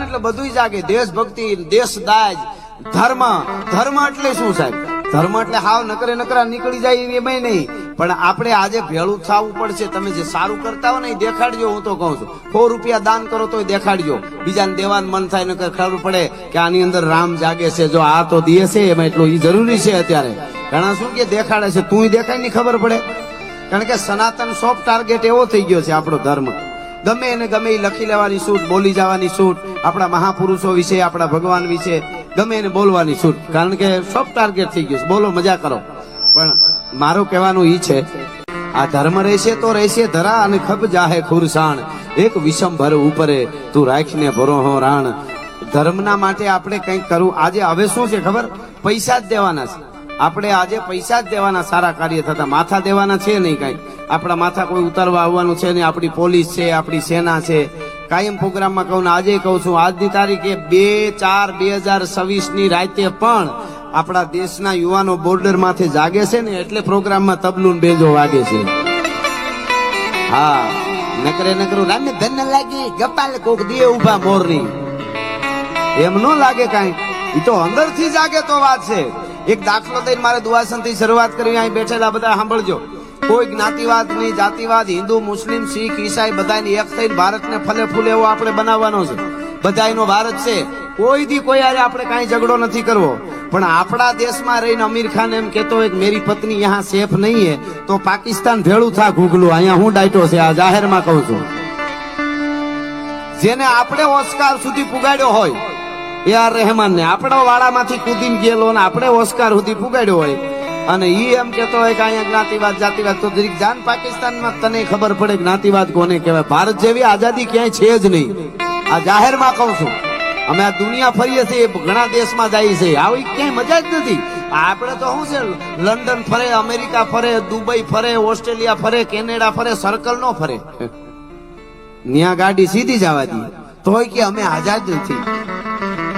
એટલે બધું જાગે. દેશભક્તિ, દેશદાજ, ધર્મ. ધર્મ એટલે શું સાહેબ? ધર્મ એટલે હાવ નકરા નીકળી જાય એમાં નહીં, પણ આપણે આજે ભેળું થવું પડશે. તમે જે સારું કરતા હો ને એ દેખાડજો. હું તો કહું છું 100 રૂપિયા દાન કરો તો દેખાડજો. બીજાને દેવાનું મન થાય નકર ખબર પડે કે આની અંદર રામ જાગે છે. જો આ તો દે છે એમાં એટલું ઈ જરૂરી છે. અત્યારે ઘણા શું કે દેખાડે છે, તું દેખાય ની ખબર પડે. કારણ કે સનાતન સોફ્ટ ટાર્ગેટ એવો થઈ ગયો છે આપણો ધર્મ. ગમે એને ગમે એ લખી લેવાની છૂટ, બોલી જવાની છૂટ, આપણા મહાપુરુષો વિશે, આપણા ભગવાન વિશે ગમે એને બોલવાની છૂટ. કારણ કે સોફ્ટ ટાર્ગેટ થઈ ગયું છે. બોલો, મજા કરો. પણ મારું કહેવાનું ઈ છે, આ ધર્મ રહેશે તો રહેશે ધરા અને ખબ જાહે ખુરસાણ. એક વિષમભર ઉપરે તું રાખીને ભરોહો રાણ. ધર્મના માટે આપણે કંઈક કરવું. આજે હવે શું છે ખબર? પૈસા જ દેવાના છે. આપણે આજે પૈસા જ દેવાના સારા કાર્ય થતા. માથા દેવાના છે નહીં કાંઈ. આપણા માથા કોઈ ઉતારવા આવવાનું છે નહીં. આપણી પોલીસ છે, આપણી સેના છે. કાયમ પ્રોગ્રામમાં કહું ને આજે કહું છું, આજની તારીખે 2/4/2026 ની રાતે પણ આપણા દેશના યુવાનો બોર્ડર માથે જાગે છે ને એટલે પ્રોગ્રામમાં તબલું બેજો વાગે છે. હા, નકરું રામને ધન લાગી ગપાલ કોક દે ઉભા મોરની એમ નો લાગે કાંઈ. એ તો અંદરથી જાગે તો વાત છે. એક દાખલો દઈને મારે દુઆસનથી શરૂઆત કરવી. અહીં બેઠેલા બધા સાંભળજો. કોઈ જ્ઞાતિવાદ નહીં, જાતિવાદ, હિન્દુ, મુસ્લિમ, શીખ, ઈસાઈ બધાની એક થઈને ભારતને ફલે ફૂલે એવો આપણે બનાવવાનો છે. બધાનો ભારત છે. કોઈ દી કોઈ આરે આપણે કાંઈ ઝઘડો નથી કરવો. પણ આપણા દેશમાં રહીને અમીર ખાન એમ કહેતો હોય કે મેરી પત્ની યહાં સેફ નહીં હે, તો પાકિસ્તાન ભેળું થા ઘૂગલું. અહીંયા હું ડાયટો છે, આ જાહેરમાં કહું છું. જેને આપણે ઓસ્કાર સુધી પુગાડ્યો હોય, AR રહેમાન ને આપણા વાળામાંથી કૂદીને ગયેલો ને આપણે ઓસ્કાર સુધી પુગાડ્યો હોય, અને ઈ એમ કેતો હોય કે અહીંયા જ્ઞાતિવાદ જાતિવાદ, તો જરીક જાન પાકિસ્તાનમાં તને ખબર પડે જ્ઞાતિવાદ કોને કહેવાય. ભારત જેવી આઝાદી ક્યાંય છે જ નહીં. આ જાહેરમાં કહું છું. અમે આ દુનિયા ફરીએ છીએ, ઘણા દેશમાં જઈએ છીએ, આવી ક્યાંય મજા જ નથી. આપણે તો શું છે, લંડન ફરે, અમેરિકા ફરે, દુબઈ ફરે, ઓસ્ટ્રેલિયા ફરે, કેનેડા ફરે, સર્કલ નો ફરે. ન્યા ગાડી સીધી જવા દી તોય કે અમે આઝાદ નથી,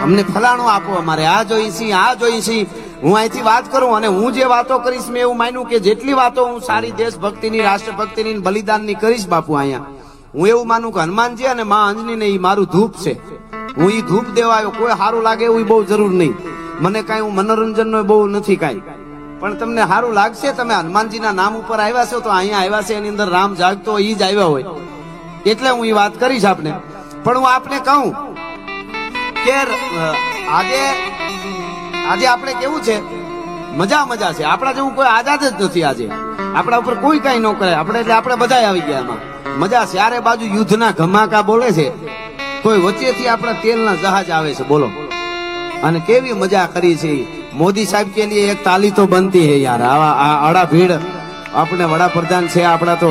અમને ફલાણું આપો, અમારે આ જોઈ છી, આ જોઈ છી. હું અહીંથી વાત કરું અને હું જે વાતો કરીશ મેં એવું માન્યું કે જેટલી વાતો હું સારી દેશભક્તિની, રાષ્ટ્રભક્તિની, બલિદાનની કરીશ બાપુ અહીંયા, હું એવું માનું કે હનુમાનજી અને માં અંજની ને એ મારું ધૂપ છે. હું એ ધૂપ દેવા આવ્યો. કોઈ સારું લાગે એવું બહુ જરૂર નહીં. મને કાંઈ હું મનોરંજનનો બહુ નથી કાંઈ. પણ તમને સારું લાગશે, તમે હનુમાનજીના નામ ઉપર આવ્યા છો તો અહીંયા આવ્યા છે, એની અંદર રામ જાગતો હોય, એ જ આવ્યા હોય. એટલે હું એ વાત કરીશ આપને. પણ હું આપને કહું કે આજે આપણે કેવું છે, મજા છે. આપણા જેવું કોઈ આઝાદ જ નથી. આજે આપણા ઉપર કોઈ કઈ ન કરે. આપણે એટલે આપણે બધા આવી ગયા એમાં. મજા છે. ચારે બાજુ યુદ્ધના ઘમાકા બોલે છે, કોઈ વચ્ચેથી આપણા તેલના જહાજ આવે છે. બોલો, અને કેવી મજા કરી છે. મોદી સાહેબ કે લીએ એક તાલી તો બનતી હે યાર. આવા આડા ભીડ આપણે વડાપ્રધાન છે આપણા, તો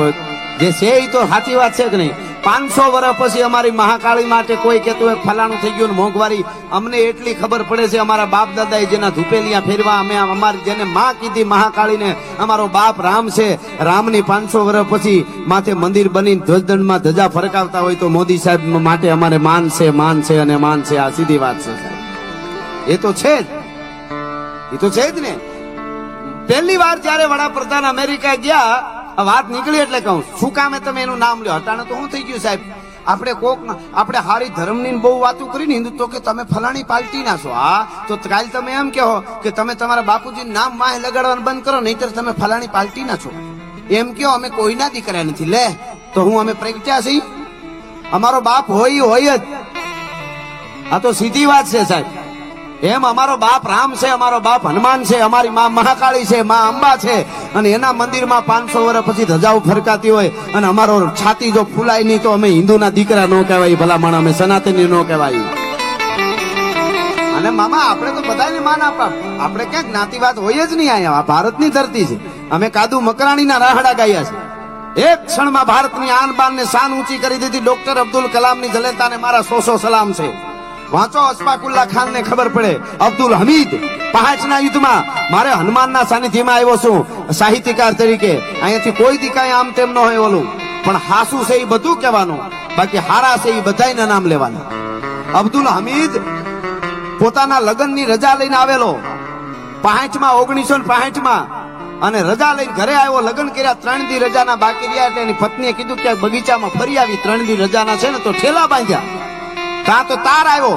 જે છે એ તો સાચી વાત છે કે નહીં. 500 વર્ષ પછી અમારી મહાકાળી માટે કોઈ કહેતું એક ફલાણું થઈ ગયું મોંઘવારી. અમને એટલી ખબર પડે છે, અમારા બાપ દાદાએ જેના ધૂપેલિયા ફેરવા, અમે અમારી જેને માં કીધી મહાકાળીને, અમારો બાપ રામ છે. રામની 500 વર્ષ પછી માથે મંદિર બની ધ્વજદંડમાં ધજા ફરકાવતા હોય તો મોદી સાહેબ માટે અમારે માન છે અને માન છે. આ સીધી વાત છે. એ તો છે જ, એ તો છે જ ને. પહેલી વાર જયારે વડાપ્રધાન અમેરિકા ગયા, વાત નીકળી એટલે કહું શું કામે તમે એનું નામ લ્યો. હટાણે તો શું થઈ ગયું સાહેબ, આપણે હારી ધર્મની બહુ વાતો કરીને હિન્દુત્વ કે તમે ફલાણી પાર્ટી ના છો. હા, તો કાલ તમે એમ કહો કે તમે તમારા બાપુજીનું નામ માહે લગાડવાનું બંધ કરો, નહીતર તમે ફલાણી પાર્ટી ના છો. એમ કહો અમે કોઈના દીકરા નથી. લે તો હું અમે પ્રગટ્યા છીએ, અમારો બાપ હોય જ. આ તો સીધી વાત છે સાહેબ. એમ અમારો બાપ રામ છે, અમારો બાપ હનુમાન છે, અમારી માં મહાકાળી છે, માં અંબા છે, અને એના મંદિરમાં 500 વર્ષ પછી ધજાઓ ફરકાતી હોય અને અમારો છાતી જો ફૂલાય નહીં તો અમે હિન્દુના દીકરા નો કહેવાય ભલામણ, અમે સનાતની નો કહેવાય. અને મામા આપણે તો બધાને માન આપા. આપણે ક્યાંક જ્ઞાતિવાદ હોય જ નહીં. અહીંયા ભારતની ધરતી છે. અમે કાદુ મકરાણીના રાહડા ગાયા છે. એક ક્ષણમાં ભારતની આન બાન ને શાન ઊંચી કરી દીધી. ડોક્ટર અબ્દુલ કલામની જલેતાને મારા 100 સલામ છે. વાંચો અશફાકુલ્લા ખાન ને ખબર પડે. અબ્દુલ હમીદ પહાચના યુદ્ધમાં મારે હનુમાનના સાનિધ્યમાં આવ્યો છું સાહિત્યકાર તરીકે. અહીંયાથી કોઈ દી કાંઈ આમ તેમ ન હોય ઓલું, પણ હાસુ છે એ બધું કહેવાનું, બાકી હારા છે એ બધાયના નામ લેવાના. અબ્દુલ હમીદ પોતાના લગ્નની રજા લઈને આવેલો 1965 અને રજા લઈને ઘરે આવ્યો. લગ્ન કર્યા, 3 દી રજાના બાકી રહ્યા એટલે એની પત્નીએ કીધું કે બગીચામાં ફરી આવી. 3 દી રજાના છે ને તો ઠેલા બાંધ્યા. તા તો તાર આવ્યો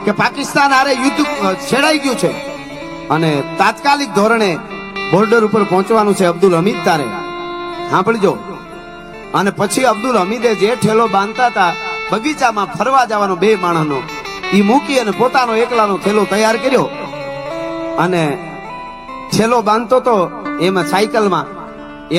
કે પાકિસ્તાન હારે યુદ્ધ છેડાઈ ગયું છે અને તાત્કાલિક ધોરણે બોર્ડર ઉપર પહોંચવાનું છે અબ્દુલ હમીદ તારે સાંભળજો. અને પછી અબ્દુલ હમીદે જે ઠેલો બાંધતા હતા બગીચામાં ફરવા જવાનો 2 માણસનો, ઈ મૂકી અને પોતાનો એકલાનો થેલો તૈયાર કર્યો અને થેલો બાંધતો તો એમાં સાયકલમાં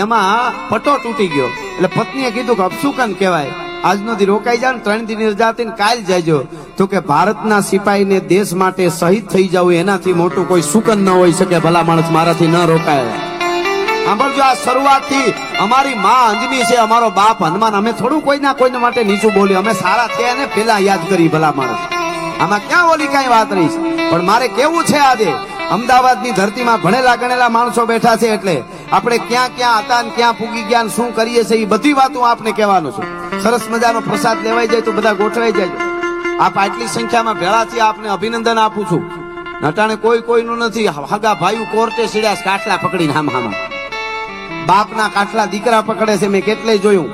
એમાં પટો તૂટી ગયો. એટલે પત્નીએ કીધું કે અપસુકન કહેવાય, આજનો દી રોકાઈ જા, 3 દી રજા ને કાલ જાયજો. તો કે ભારતના સિપાહીને દેશ માટે શહીદ થઈ જવું એનાથી મોટું કોઈ સુકન ન હોઈ શકે. ભલા માણસ મારાથી ન રોકાય. સાંભળજો, આ શરૂઆતથી અમારી માં અંજની છે, અમારો બાપ હનુમાન, અમે થોડું કોઈના કોઈના માટે નીચું બોલ્યું, અમે સારા થયા ને પેલા યાદ કરી. ભલા માણસ આમાં ક્યાં ઓલી કઈ વાત રહી છે. પણ મારે કેવું છે, આજે અમદાવાદની ધરતીમાં ભણેલા ગણેલા માણસો બેઠા છે, એટલે આપણે ક્યાં ક્યાં હતા ને ક્યાં પૂગી ગયા ને શું કરીએ છીએ એ બધી વાતો આપણે કહેવાનું છે. સરસ મજાનો પ્રસાદ લેવાઈ જાય તો બધા ગોઠવાઈ જાય. આપ આટલી સંખ્યામાં ભેળા થયા, આપને અભિનંદન આપું છું. નટાણે કોઈ કોઈનું નથી. હગા ભાઈઓ કોર્ટે સીડ્યા કાટલા પકડીને હામાં બાપના કાટલા દીકરા પકડે છે. મેં કેટલે જોયું.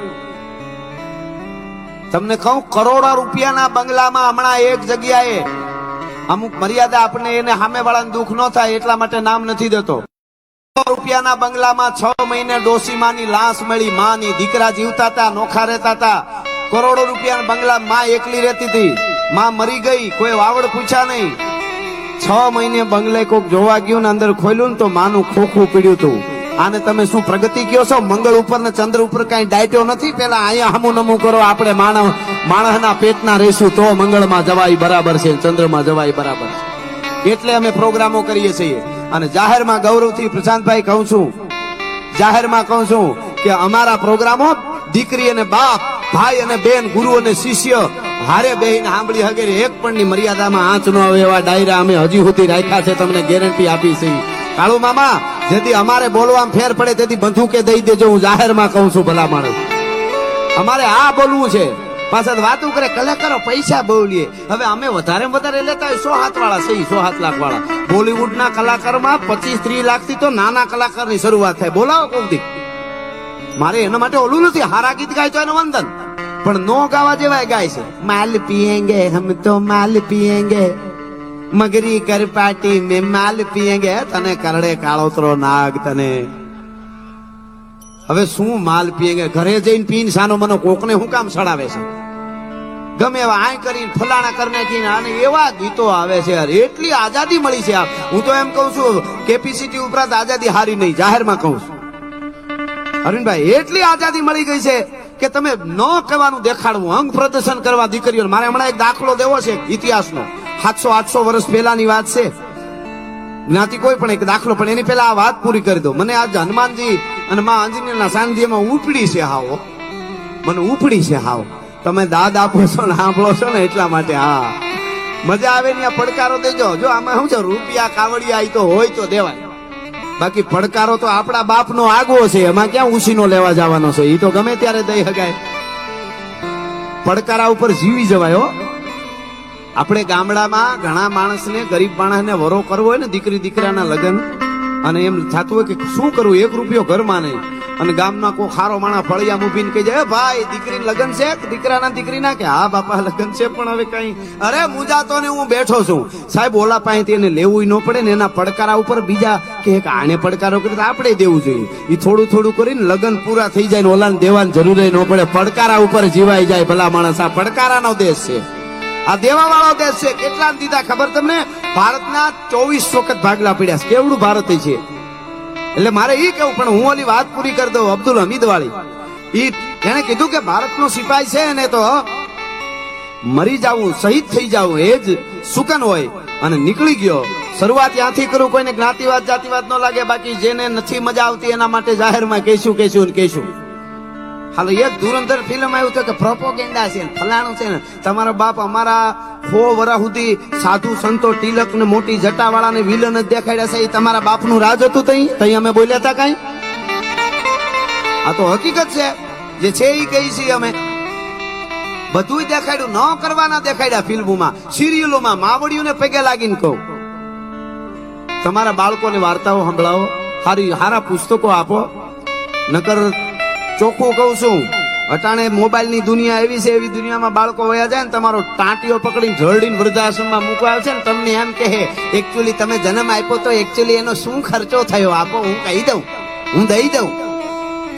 તમને કહું, કરોડો રૂપિયાના બંગલામાં હમણાં એક જગ્યાએ અમુક મર્યાદા આપણને એને સામે વાળાને દુઃખ ન થાય એટલા માટે નામ નથી દેતો. રૂપિયાના બંગલામાં 6 મહિને ડોસીમાની લાશ મળી. માની દીકરા જીવતા હતા, નોખા રહેતા હતા. કરોડો રૂપિયાના બંગલા માં એકલી રહેતી હતી. માં મરી ગઈ, કોઈ વાવડ પૂછ્યા નહીં. 6 મહિને બંગલે કોક જોવા ગયું ને અંદર ખોલ્યું ને તો માનું ખોખું પીડ્યું હતું. આને તમે શું પ્રગતિ કયો છો? મંગળ ઉપર ને ચંદ્ર ઉપર કઈ ડાયટો નથી. પેલા અહીંયા હમું નમું કરો, આપણે માણસના પેટના રહેશું તો મંગળમાં જવાય બરાબર છે, ચંદ્રમાં જવાય બરાબર છે. એટલે અમે પ્રોગ્રામો કરીએ છીએ. અને જાહેરમાં ગૌરવથી પ્રશાંતભાઈ કહું છું, જાહેરમાં કહું છું કે અમારા પ્રોગ્રામો દીકરી અને બાપ, ભાઈ અને બેન, ગુરુ અને શિષ્ય હારે બેહીને સાંભળી હગેરે એક પણની મર્યાદામાં આંચ ન આવે એવા ડાયરા અમે હજી સુધી રાખ્યા છે. તમને ગેરંટી આપી છે. કાળુ મામા, જેથી અમારે બોલવામાં ફેર પડે તેથી બંદૂકે દઈ દેજો. હું જાહેરમાં કહું છું. ભલા માણસ, અમારે આ બોલવું છે. પાછળ વાતું કરે કલાકારો પૈસા બહુ લે. હવે અમે વધારે લેતા હોય 100 હાથ વાળા છે, 100 લાખ વાળા. બોલીવુડના કલાકારમાં 25-30 લાખથી તો નાના કલાકારની શરૂઆત થાય. બોલાવો કોકથી. મારે એના માટે ઓલું નથી. હારા ગીત ગાય તો એનું વંદન, પણ નો ગાવા જેવા ગાય છે. માલ પીએંગે હમ તો માલ પીએંગે, મગરી કર પાર્ટી મે માલ પીએંગે. તને કરડે કાળોતરો નાગ તને. હવે શું માલ પીએંગે? ઘરે જઈને પીને સાનો મને કોકને હું કામ સડાવે છે? ગમે એવા આય કરીને ફલાણા કરી નાખીને અને એવા ગીતો આવે છે યાર. એટલી આઝાદી મળી છે. હું તો એમ કહું છું, કેપેસિટી ઉપરાંત આઝાદી હારી નહીં. જાહેરમાં કહું છું અરવિંદભાઈ, એટલી આઝાદી મળી ગઈ છે કે તમે ન કહેવાનું દેખાડવું, અંગ પ્રદર્શન કરવા દીકરીઓ. મારે હમણાં એક દાખલો દેવો છે ઇતિહાસનો. 700-800 વર્ષ પહેલાની વાત છે. જ્ઞાતિ કોઈ પણ એક દાખલો, પણ એની પહેલા આ વાત પૂરી કરી દો. મને આજ હનુમાનજી અને માં આંજણીના સાનિધ્યમાં ઉપડી છે હાવ. મને ઉપડી છે હાવ. તમે દાદ આપો છો ને સાંભળો છો ને એટલા માટે. હા, મજા આવે ને પડકારો દેજો. જો આમાં શું છે, રૂપિયા કાવડિયા એ તો હોય તો દેવાય, બાકી પડકારો તો આપણા બાપનો આગવો છે. એમાં ક્યાં ઉછીનો લેવા જવાનો છે? એ તો ગમે ત્યારે દઈ હગાય. પડકારા ઉપર જીવી જવાય. હો, આપણે ગામડામાં ઘણા માણસને, ગરીબ માણસને વરો કરવો હોય ને, દીકરી દીકરાના લગ્ન, અને એમ થતું હોય કે શું કરવું, 1 રૂપિયો ઘરમાં નહીં. અને ગામના કોઈ ખારો માણસ ફળિયા મૂકીને કહી જાય, ભાઈ દીકરી લગ્ન છે, દીકરાના દીકરીના? કે હા બાપા લગ્ન છે, પણ હવે કઈ. અરે મુજાતો ને હું બેઠો છું સાહેબ. ઓલા પાસેથી એને લેવું ન પડે ને, એના પડકારા ઉપર બીજા કે આને પડકારો કરી આપણે દેવું જોઈએ. એ થોડું થોડું કરીને લગ્ન પૂરા થઈ જાય ને ઓલાને દેવાની જરૂર ન પડે. પડકારા ઉપર જીવાઈ જાય. ભલા માણસ, આ પડકારાનો દેશ છે, આ દેવા વાળો દેશ છે. કેટલા દીધા ખબર તમને? ભારતના 24 વખત ભાગલા પડ્યા છે. કેવડું ભારત છે. એટલે મારે ઈ કેવું, પણ હું ઓલી વાત પૂરી કરી દઉં. અબ્દુલ હમીદ વાળી, એને કીધું કે ભારતનો સિપાહી છે ને તો મરી જાવું, શહીદ થઈ જાવું એ જ સુકન હોય. અને નીકળી ગયો. શરૂઆત ત્યાંથી કરું. કોઈને જ્ઞાતિવાદ જાતિવાદ ન લાગે. બાકી જેને નથી મજા આવતી એના માટે જાહેરમાં કહીશું. હાલો, એક ધુરંધર ફિલ્મ આવ્યું તો કે પ્રોપોગેન્ડા છે, ફલાણું છે ને. તમારા બાપ અમારા 100 વર્ષ સુધી સાધુ સંતો, તિલક ને મોટી જટા વાળા ને વિલન જ દેખાડ્યા છે. એ તમારા બાપનું રાજ હતું. તઈ અમે બોલ્યા હતા કઈ? આ તો હકીકત છે. જે છે એ કહી છીએ અમે. બધું દેખાડ્યું, ન કરવાના દેખાડ્યા. ફિલ્મોમાં, સિરિયલોમાં, માવડીઓને પગે લાગીને કહું, તમારા બાળકોને વાર્તાઓ સંભળાવો, હારા પુસ્તકો આપો. નકર ચોખ્ખું કહું છું, અટાણે મોબાઈલની દુનિયા એવી છે, એવી દુનિયામાં બાળકો વયા જાય ને તમારો ટાંટીઓ પકડીને ઝરડીને વૃદ્ધાશ્રમમાં મૂકવા આવે છે ને તમને એમ કહે એકચ્યુઅલી તમે જન્મ આપ્યો તો એકચ્યુઅલી એનો શું ખર્ચો થયો આપો, હું કહી દઉં, હું દઈ દઉં.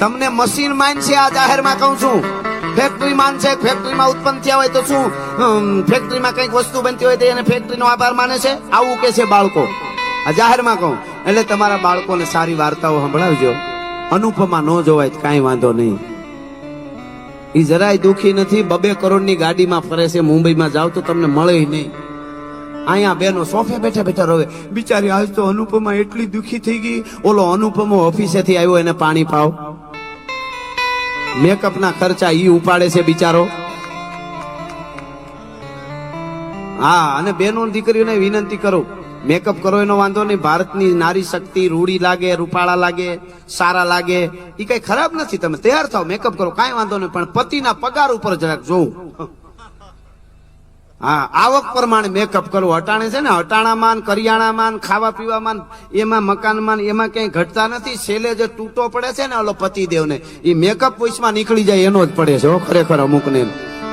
તમને મશીન માન છે, આ જાહેરમાં કહું છું. ફેક્ટરી માન છે, ફેક્ટરીમાં ઉત્પન્ન થયા હોય તો શું ફેક્ટરીમાં કઈક વસ્તુ બનતી હોય તો એને ફેક્ટરીનો આભાર માને છે, આવું કે છે બાળકો. આ જાહેરમાં કહું. એટલે તમારા બાળકોને સારી વાર્તાઓ સંભળાવજો. અનુપમા ન જોવાય તો કાંઈ વાંધો નહીં. ઈ જરાય દુખી નથી. 2 કરોડની ગાડીમાં ફરે છે. મુંબઈમાં જાવ તો તમને મળે નહીં. અહીંયા બેનો સોફે બેઠા બેઠા રોવે. બિચારી આજ તો અનુપમા એટલી દુખી થઈ ગઈ. ઓલો અનુપમો ઓફિસેથી આવ્યો, એને પાણી પાવ. મેકઅપના ખર્ચા ઈ ઉપાડે છે બિચારો. હા, અને બેનો દીકરીઓને વિનંતી કરું, મેકઅપ કરો એનો વાંધો નહીં. ભારતની નારી શક્તિ રૂડી લાગે, રૂપાળા લાગે, સારા લાગે, એ કઈ ખરાબ નથી. તમે તૈયાર થાવ, મેકઅપ કરો, કાંઈ વાંધો નહીં. પણ પતિના પગાર ઉપર જરાક જોવું. હા, આવક પ્રમાણે મેકઅપ કરવું. અટાણે છે ને, અટાણામાં, કરિયાણામાં, ખાવા પીવામાં, એમાં મકાનમાં, એમાં કઈ ઘટતા નથી. છેલ્લે જે તૂટો પડે છે ને ઓલો પતિદેવને, એ મેકઅપ વોઇસમાં નીકળી જાય એનો જ પડે છે. ખરેખર અમુકને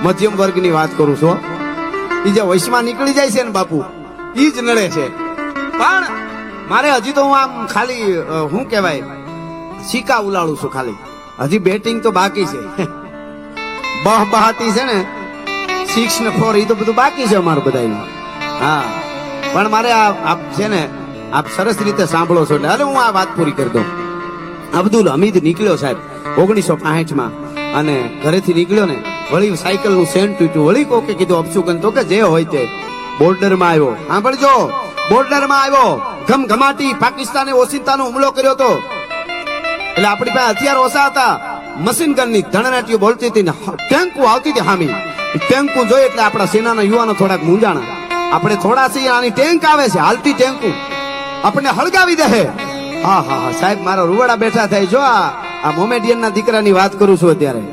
મધ્યમ વર્ગની વાત કરું છું. એ જે વોઇસમાં નીકળી જાય છે ને બાપુ, ઈ જ નડે છે. પણ મારે હજી તો હું આમ ખાલી શું કહેવાય સિક્કા ઉલાળું છું. ખાલી હજી બેટિંગ તો બાકી છે. બહાટી છે ને 6 ને 4 એ તો બધું બાકી છે અમારું બધાનું. હા, પણ મારે આપ છે ને, આપ સરસ રીતે સાંભળો છો એટલે હું આ વાત પૂરી કરી દઉં. અબ્દુલ હમીદ નીકળ્યો સાહેબ 1965માં, અને ઘરેથી નીકળ્યો ને, વળી સાયકલનું સેન તૂટ્યું. વળી કોકે કીધું અપશુકન તો કે જે હોય તે. બોર્ડરમાં આવ્યો. સાંભળજો, બોર્ડરમાં આવ્યો. ઘમઘમાટી પાકિસ્તાને ઓસિંતાનો હુમલો કર્યો હતો. એટલે આપણી પાસે હથિયાર ઓછા હતા. મશીન ગનની ધણનાટીઓ બોલતી હતી ને ટેન્કો આવતી હતી હામી. ટેન્કો જોઈ એટલે આપણા સેનાના યુવાનો થોડાક મૂંઝાણા. આપણે થોડા છીએ, આની ટેન્ક આવે છે, હાલતી ટેન્કો આપણને હળગાવી દે. હા હા હા સાહેબ, મારા રૂવાડા બેઠા થાય. જો આ મોમેડિયનના દીકરાની વાત કરું છું અત્યારે.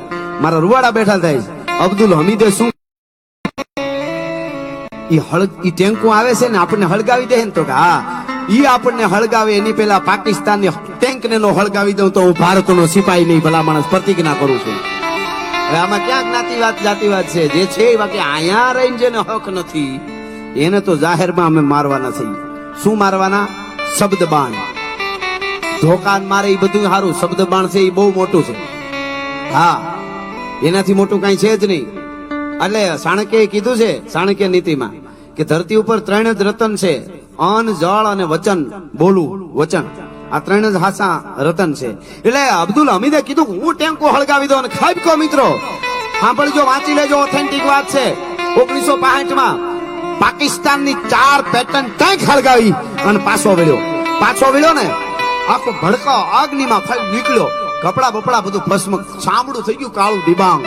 મારા રૂવાડા બેઠા થાય. અબ્દુલ હમીદે શું ઈ ટેન્કો આવે છે ને આપણને હળગાવી દે ને, તો કે હા, ઈ આપણને હળગાવે એની પેલા પાકિસ્તાનની ટેન્કને નો હળગાવી દઉં તો હું ભારતનો સિપાહી નહીં ભલા માણસ પ્રતિજ્ઞા કરું છું. હવે આમાં ક્યાં જ્ઞાતિવાદ જાતિવાદ છે? જે છે એ બાકી અહીંયા રહીને જેને હક નથી એને તો જાહેરમાં અમે મારવાના છીએ. શું મારવાના? શબ્દ બાણ. ધોકાન મારે એ બધું સારું, શબ્દ બાણ છે એ બહુ મોટું છે. હા, એનાથી મોટું કઈ છે જ નહીં. એટલે ચાણક્યએ કીધું છે ચાણક્ય નીતિમાં કે ધરતી ઉપર 3 જ રતન છે: અન્ન, જળ અને વચન. બોલવું, વચન, આ 3 જ હાસા રતન છે. એટલે અબ્દુલ હમીદે કીધું હું ટેન્કો હળગાવી દઉં. અને ખાઈ કહો મિત્રો, સાંભળજો, વાંચી લેજો, ઓથેન્ટિક વાત છે. 1965માં પાકિસ્તાનની 4 પેટર્ન ટેન્ક હળગાવી અને પાછો વળ્યો ને, આખો ભડકો અગ્નિમાં ફરી નીકળ્યો. કપડા બપડા બધું ભસ્મ, ચામડું થઈ ગયું કાળું ડિબાંગ.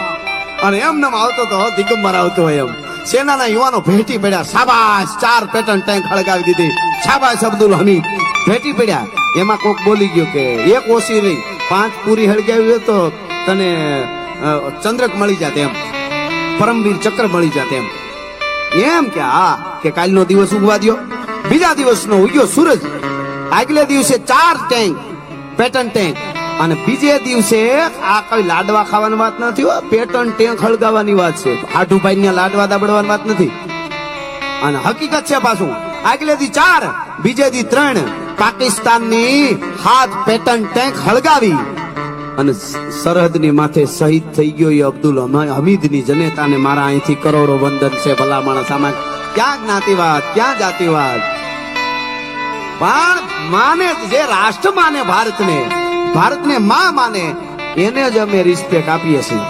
અને એમને આવતો તો દિગંબર આવતો હોય એમ. સેનાના યુવાનો ભેટી પડ્યા. શાબાશ, 4 પેટર્ન ટેન્ક હળગાવી દીધી. શાબાશ અબ્દુલ હમીદ. ભેટી પડ્યા. એમાં કોક બોલી ગયો કે એક ઓછી રહી, 5 પૂરી હળગાવી હોય તો તને ચંદ્રક મળી જાત, એમ પરમવીર ચક્ર મળી જાત. એમ કે હા, કે કાલનો દિવસ ઉગવા દો. બીજા દિવસનો ઉગ્યો સૂરજ. આગલે દિવસે 4 ટેન્ક, પેટર્ન ટેન્ક. અને બીજે દિવસે આ કઈ લાડવા ખાવાની વાત નથી હો, પેટર્ન ટેન્ક હળગાવવાની વાત છે. આઠુભાઈ ને લાડવા દાબડવાની વાત નથી. અને હકીકત છે પાછું, આગલે દી 4, બીજે દી 3 પાકિસ્તાનની 7 પેટર્ન ટેન્ક હળગાવી અને સરહદની માથે શહીદ થઈ ગયો એ અબ્દુલ હમીદની જનતાને મારા અહીંથી કરોડો વંદન છે. ભલા માણસ, આમાં ક્યાં જ્ઞાતિવાદ, ક્યાં જાતિવાદ? પણ માને જે રાષ્ટ્ર માને, ભારતને માં માને, એને જ અમે રિસ્પેક્ટ આપીએ છીએ.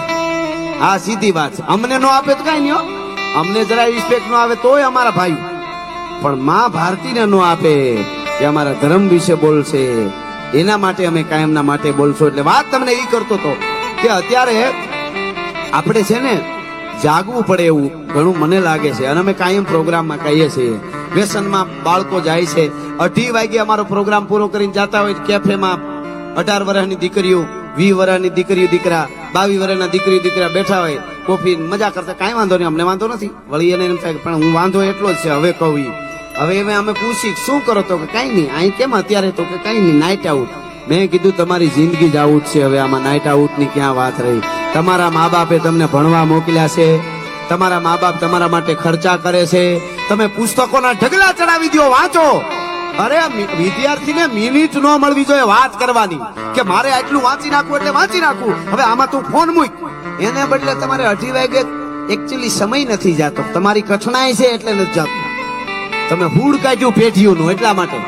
આ સીધી વાત છે. અમને નો આપે તો કઈ નહીં, અમને જરા રિસ્પેક્ટ નો આવે તોય અમારા ભાઈ. પણ માં ભારતીને નો આપે કે અમારા ધર્મ વિશે બોલશે, એના માટે અમે કાયમના માટે બોલશું. એટલે વાત તમને એ કરતો હતો કે અત્યારે આપણે છે ને જાગવું પડે એવું ઘણું મને લાગે છે. અને અમે કાયમ પ્રોગ્રામમાં કહીએ છીએ, વ્યસનમાં બાળકો જાય છે. 2:30 વાગે અમારો પ્રોગ્રામ પૂરો કરીને જતા હોય કેફેમાં 18 વર્ષની દીકરીઓ, 20 વર્ષની દીકરીઓ દીકરા, 22 વર્ષના દીકરીઓ દીકરા બેઠા હોય, કોફી મજા કરતા. કાંઈ વાંધો નહીં, અમને વાંધો નથી. વળી એને એમ થાય પણ હું વાંધો એટલો જ છે. હવે કહું, હવે અમે પૂછી શું કરો તો કે કઈ નહીં, અહીં કેમ અત્યારે? તો કે કઈ નહીં, નાઇટ આઉટ. મેં કીધું તમારી જિંદગી જ આઉટ છે, હવે આમાં નાઇટ આઉટ ની ક્યાં વાત રહી. તમારા મા બાપે તમને ભણવા મોકલ્યા છે, તમારા મા બાપ તમારા માટે ખર્ચા કરે છે, તમે પુસ્તકોના ઢગલા ચડાવી દો, વાંચો. અરે વિદ્યાર્થીને મિનિટ ન મળવી જોઈએ વાત કરવાની કે મારે આટલું વાંચી નાખવું એટલે વાંચી નાખવું, હવે આમાં તું ફોન મૂક. એને બદલે તમારે 2:30 વાગે એકચ્યુઅલી સમય નથી જાતો, તમારી કઠણાઈ છે એટલે નથી જાતું. તમે હૂડ કાઢ્યું પેઢીઓનું એટલા માટે.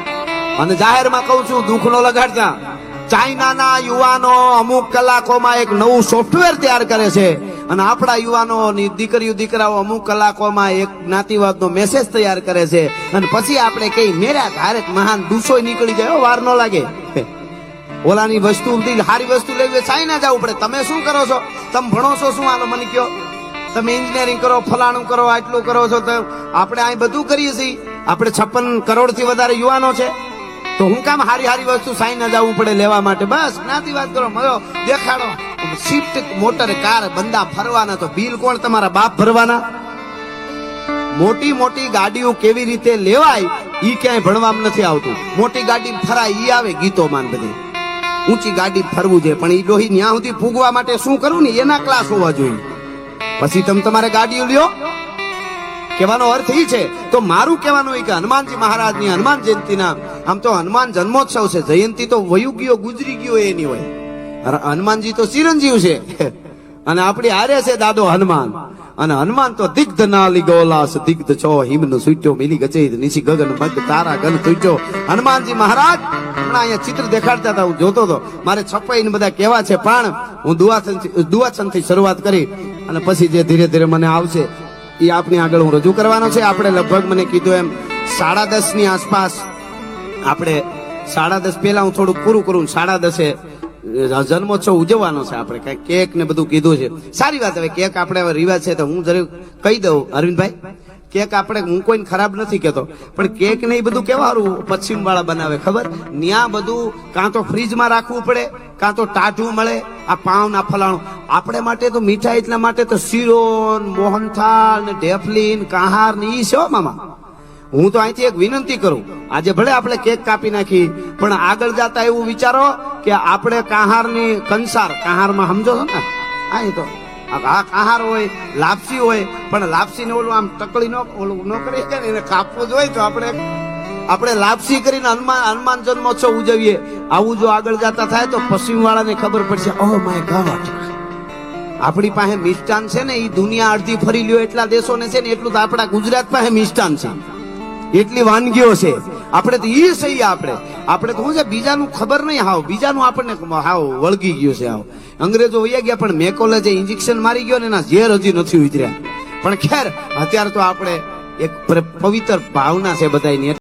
અને જાહેરમાં કહું છું, દુઃખ નો લગાડતા. ચાઇનાના યુવાનો અમુક કલાકોમાં એક નવું સોફ્ટવેર તૈયાર કરે છે અને આપણા યુવાનોની દીકરીઓ દીકરાઓ અમુક કલાકોમાં એક જ્ઞાતિવાદનો મેસેજ તૈયાર કરે છે અને પછી આપણે કઈ મેર્યા ધારે મહાન દુષોય નીકળી જાય, વાર ન લાગે. ઓલાની વસ્તુ સારી વસ્તુ લેવી ચાઇના જવું પડે. તમે શું કરો છો? તમે ભણો છો શું? આનો મને કયો. તમે એન્જિનિયરિંગ કરો, ફલાણું કરો, આટલું કરો છો, તો આપણે અહીં બધું કરીએ છીએ. આપણે 56 કરોડથી વધારે યુવાનો છે, તો હું કામ હારી વસ્તુ સાઈન જવું પડે લેવા માટે? બસ જ્ઞાતિવાદ કરો, મજો દેખાડો. સ્વિફ્ટ મોટર કાર બંદા ફરવાના, તો બિલ કોણ? તમારા બાપ ભરવાના. મોટી મોટી ગાડીઓ કેવી રીતે લેવાય ઈ ક્યાંય ભણવામાં નથી આવતું. મોટી ગાડી ફરાય ઈ આવે ગીતોમાં બધી. ઊંચી ગાડી ફરવું છે, પણ ઈ ડોહી ન્યા સુધી પૂગવા માટે શું કરવું ને એના ક્લાસ હોવા જોઈએ. પછી તમે તમારે ગાડીઓ લ્યો. કહેવાનો અર્થ એ છે, તો મારું કહેવાનું એ કે હનુમાનજી મહારાજની હનુમાન જયંતિના, આમ તો હનુમાન જન્મોત્સવ છે, જયંતિ તો વયું ગયો ગુજરી ગયો એની હોય. હનુમાનજી તો ચિરંજીવ છે અને આપણી હારે છે દાદો હનુમાન. અને હનુમાન તો દિગ્ધ નાલી ગોલાસ દિગ્ધ છો હિમનો સૂટ્યો મિલી ગચે નીચી ગગન મગ તારા ગન સૂટ્યો. હનુમાનજી મહારાજ હમણાં અહીંયા ચિત્ર દેખાડતા હતા, હું જોતો હતો. મારે છપાઈને બધા કેવા છે, પણ હું દુઆછંદથી શરૂઆત કરી અને પછી જે ધીરે ધીરે મને આવશે એ આપની આગળ હું રજૂ કરવાનો છે. આપણે લગભગ મને કીધું એમ 10:30 ની આસપાસ, આપણે 10:30 પહેલા હું થોડું પૂરું કરું. 10:30 જન્મોત્સવ ઉજવવાનો છે. આપણે કઈ કેક ને બધું કીધું છે, સારી વાત. હવે કેક આપણે રિવાજ છે તો હું જરૂર કહી દઉં અરવિંદભાઈ, કેક આપણે, હું કોઈને ખરાબ નથી કહેતો, પણ કેક ને એ બધું કેવા સારું પશ્ચિમ વાળા બનાવે ખબર? ત્યાં બધું કાં તો ફ્રીજમાં રાખવું પડે, કાં તો ટાઢું મળે. આ પાઉં ના ફલાણું. આપણે માટે તો મીઠાઈ એટલા માટે તો શીરો, મોહનથાળ ને ઢેફલી, કાહાર ને ઈ છે મામા. હું તો અહીંથી એક વિનંતી કરું, આજે ભલે આપણે કેક કાપી નાખી, પણ આગળ જતા એવું વિચારો કે આપણે કાહારની કંસાર, કાહારમાં સમજો છો ને, અહીં તો કાહાર હોય, લાપસી હોય, પણ લાપસી ને ઓલું આમ ટકળી ઓલું ન કરી શકે ને, એને કાપવું જ હોય તો આપણે લાપસી કરીને હનુમાન જન્મોત્સવ ઉજવીએ. આવું જો આગળ જતા થાય તો પશ્ચિમ વાળાને ખબર પડશે, ઓહ માય ગોડ, આપણી પાસે મિષ્ટાન છે ને, એ દુનિયા અડધી ફરી લ્યો એટલા દેશોને છે ને, એટલું તો આપણા ગુજરાત પાસે મિષ્ટાન છે, એટલી વાનગીઓ છે. આપણે તો ઈ સહી, આપણે તો શું છે, બીજાનું ખબર નહીં, હાવ બીજાનું આપણને હાવ વળગી ગયું છે. હાવ અંગ્રેજો વયા ગયા, પણ મેકોલે જે ઇન્જેક્શન મારી ગયો ને એના ઝેર હજી નથી ઉતર્યા. પણ ખેર અત્યારે તો આપણે એક પવિત્ર ભાવના છે બધાની.